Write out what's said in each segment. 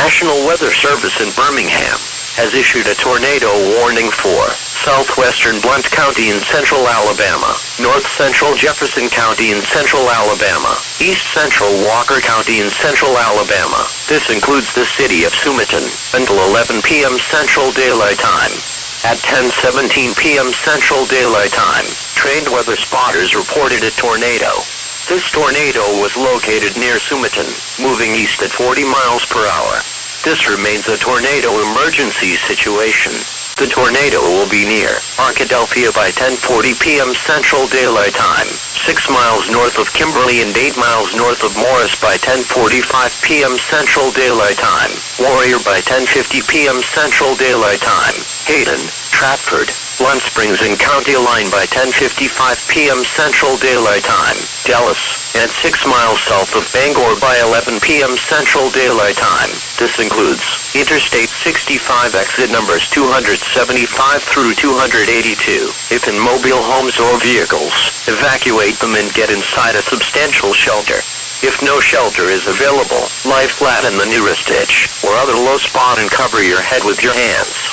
National Weather Service in Birmingham has issued a tornado warning for southwestern Blount County in central Alabama, north central Jefferson County in central Alabama, east central Walker County in central Alabama. This includes the city of Sumiton until 11 p.m. Central Daylight Time. At 10:17 p.m. Central Daylight Time, trained weather spotters reported a tornado. This tornado was located near Sumiton, moving east at 40 miles per hour. This remains a tornado emergency situation. The tornado will be near Arkadelphia by 10:40 p.m. Central Daylight Time, 6 miles north of Kimberly and 8 miles north of Morris by 10:45 p.m. Central Daylight Time, Warrior by 10:50 p.m. Central Daylight Time, Hayden, Stratford, Blunt Springs and County Line by 10:55 p.m. Central Daylight Time, Dallas, and 6 miles south of Bangor by 11 p.m. Central Daylight Time. This includes Interstate 65 exit numbers 275 through 282. If in mobile homes or vehicles, evacuate them and get inside a substantial shelter. If no shelter is available, lie flat in the nearest ditch or other low spot and cover your head with your hands.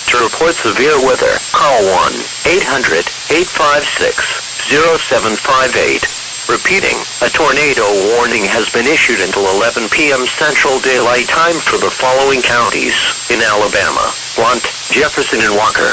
To report severe weather, call 1-800-856-0758. Repeating, a tornado warning has been issued until 11 p.m. Central Daylight Time for the following counties in Alabama: Blount, Jefferson and Walker.